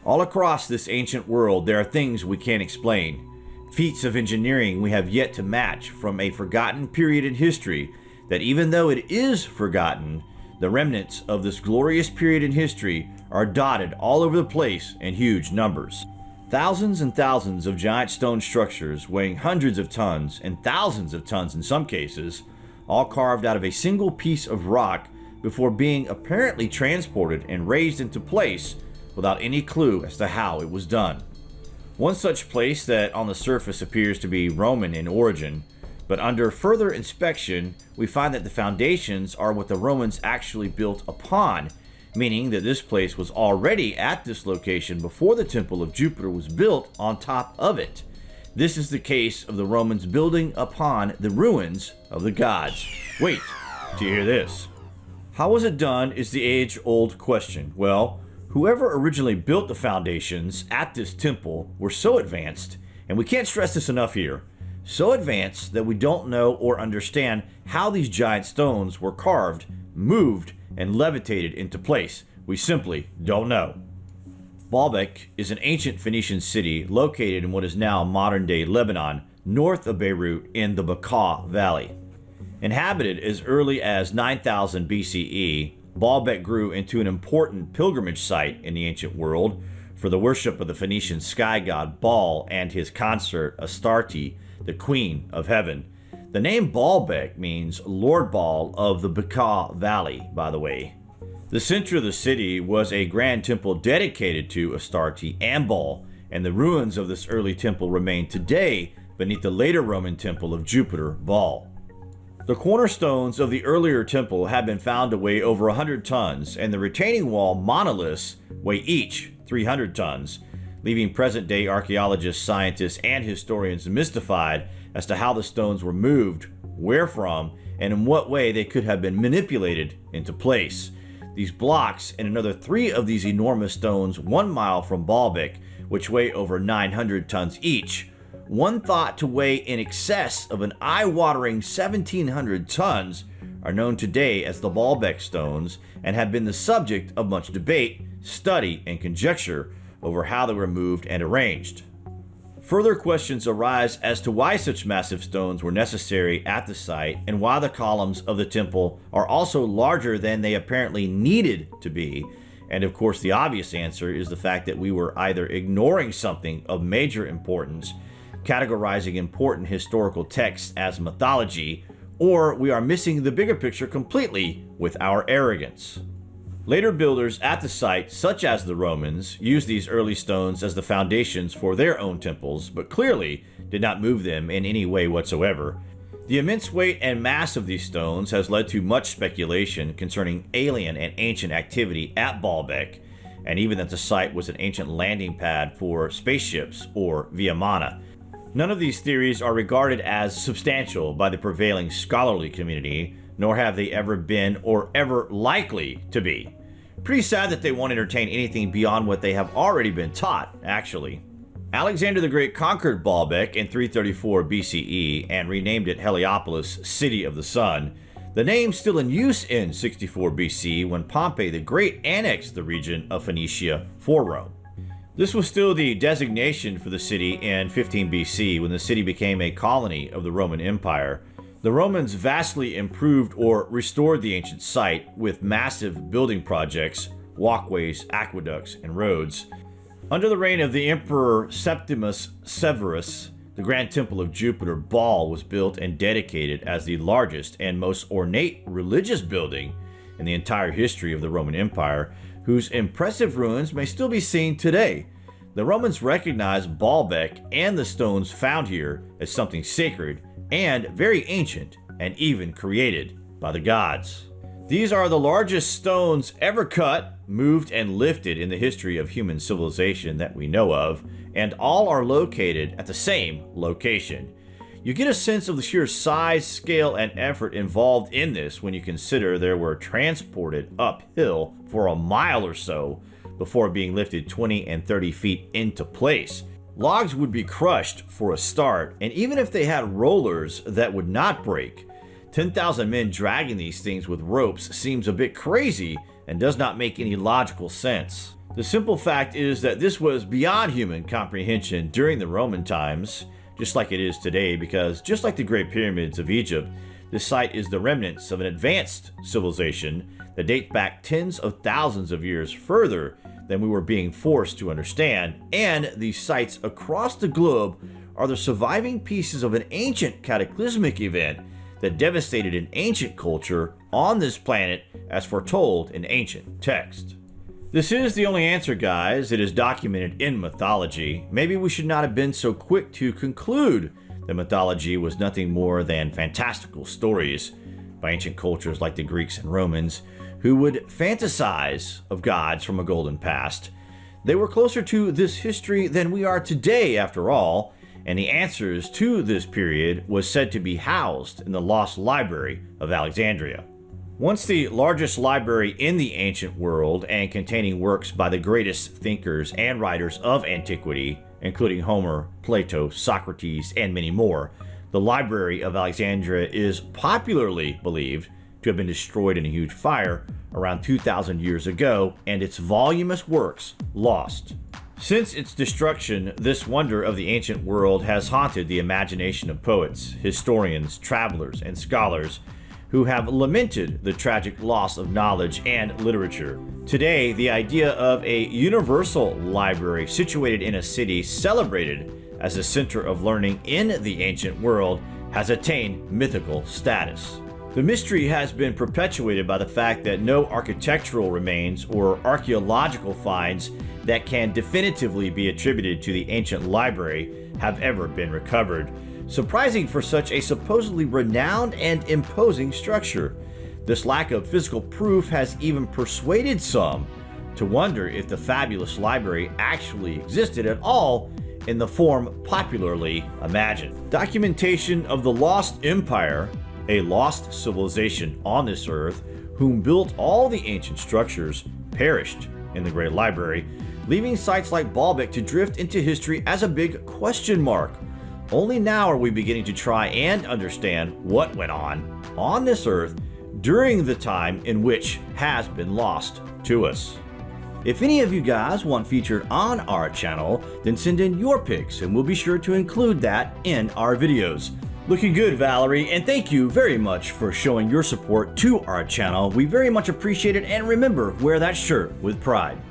All across this ancient world, there are things we can't explain. Feats of engineering we have yet to match from a forgotten period in history that, even though it is forgotten, the remnants of this glorious period in history are dotted all over the place in huge numbers. Thousands and thousands of giant stone structures weighing hundreds of tons and thousands of tons in some cases, all carved out of a single piece of rock before being apparently transported and raised into place without any clue as to how it was done. One such place that on the surface appears to be Roman in origin, but under further inspection we find that the foundations are what the Romans actually built upon, meaning that this place was already at this location before the Temple of Jupiter was built on top of it. This is the case of the Romans building upon the ruins of the gods. Wait till you hear this. How was it done is the age-old question. Well, whoever originally built the foundations at this temple were so advanced, and we can't stress this enough here, so advanced that we don't know or understand how these giant stones were carved, moved, and levitated into place. We simply don't know. Baalbek is an ancient Phoenician city located in what is now modern-day Lebanon, north of Beirut in the Bekaa Valley. Inhabited as early as 9000 BCE, Baalbek grew into an important pilgrimage site in the ancient world for the worship of the Phoenician sky god Baal and his consort Astarte, the queen of heaven. The name Baalbek means Lord Baal of the Bekaa Valley, by the way. The center of the city was a grand temple dedicated to Astarte and Baal, and the ruins of this early temple remain today beneath the later Roman temple of Jupiter, Baal. The cornerstones of the earlier temple have been found to weigh over 100 tons, and the retaining wall monoliths weigh each 300 tons, leaving present-day archaeologists, scientists, and historians mystified as to how the stones were moved, where from, and in what way they could have been manipulated into place. These blocks and another 3 of these enormous stones 1 mile from Baalbek, which weigh over 900 tons each, one thought to weigh in excess of an eye-watering 1,700 tons, are known today as the Baalbek stones and have been the subject of much debate, study, and conjecture over how they were moved and arranged. Further questions arise as to why such massive stones were necessary at the site and why the columns of the temple are also larger than they apparently needed to be. And of course, the obvious answer is the fact that we were either ignoring something of major importance, categorizing important historical texts as mythology, or we are missing the bigger picture completely with our arrogance. Later builders at the site, such as the Romans, used these early stones as the foundations for their own temples, but clearly did not move them in any way whatsoever. The immense weight and mass of these stones has led to much speculation concerning alien and ancient activity at Baalbek, and even that the site was an ancient landing pad for spaceships or Viamana. None of these theories are regarded as substantial by the prevailing scholarly community, nor have they ever been or ever likely to be. Pretty sad that they won't entertain anything beyond what they have already been taught, actually. Alexander the Great conquered Baalbek in 334 BCE and renamed it Heliopolis, City of the Sun. The name still in use in 64 BC when Pompey the Great annexed the region of Phoenicia for Rome. This was still the designation for the city in 15 BC when the city became a colony of the Roman Empire. The Romans vastly improved or restored the ancient site with massive building projects, walkways, aqueducts, and roads. Under the reign of the Emperor Septimus Severus, the Grand Temple of Jupiter, Baal, was built and dedicated as the largest and most ornate religious building in the entire history of the Roman Empire, whose impressive ruins may still be seen today. The Romans recognized Baalbek and the stones found here as something sacred and very ancient, and even created by the gods. These are the largest stones ever cut, moved, and lifted in the history of human civilization that we know of, and all are located at the same location. You get a sense of the sheer size, scale, and effort involved in this when you consider they were transported uphill for a mile or so before being lifted 20 and 30 feet into place. Logs would be crushed for a start, and even if they had rollers that would not break, 10,000 men dragging these things with ropes seems a bit crazy and does not make any logical sense. The simple fact is that this was beyond human comprehension during the Roman times, just like it is today, because just like the Great Pyramids of Egypt, this site is the remnants of an advanced civilization that dates back tens of thousands of years further than we were being forced to understand, and these sites across the globe are the surviving pieces of an ancient cataclysmic event that devastated an ancient culture on this planet as foretold in ancient text. This is the only answer, guys. It is documented in mythology. Maybe we should not have been so quick to conclude that mythology was nothing more than fantastical stories by ancient cultures like the Greeks and Romans, who would fantasize of gods from a golden past. They were closer to this history than we are today, after all, and the answers to this period was said to be housed in the Lost Library of Alexandria. Once the largest library in the ancient world and containing works by the greatest thinkers and writers of antiquity, including Homer, Plato, Socrates, and many more, the Library of Alexandria is popularly believed to have been destroyed in a huge fire around 2,000 years ago, and its voluminous works lost. Since its destruction, this wonder of the ancient world has haunted the imagination of poets, historians, travelers, and scholars who have lamented the tragic loss of knowledge and literature. Today, the idea of a universal library situated in a city celebrated as a center of learning in the ancient world has attained mythical status. The mystery has been perpetuated by the fact that no architectural remains or archaeological finds that can definitively be attributed to the ancient library have ever been recovered. Surprising for such a supposedly renowned and imposing structure. This lack of physical proof has even persuaded some to wonder if the fabulous library actually existed at all in the form popularly imagined. Documentation of the Lost Empire, a lost civilization on this earth, whom built all the ancient structures, perished in the Great Library, leaving sites like Baalbek to drift into history as a big question mark. Only now are we beginning to try and understand what went on this earth during the time in which has been lost to us. If any of you guys want featured on our channel, then send in your pics and we'll be sure to include that in our videos. Looking good, Valerie, and thank you very much for showing your support to our channel. We very much appreciate it, and remember, wear that shirt with pride.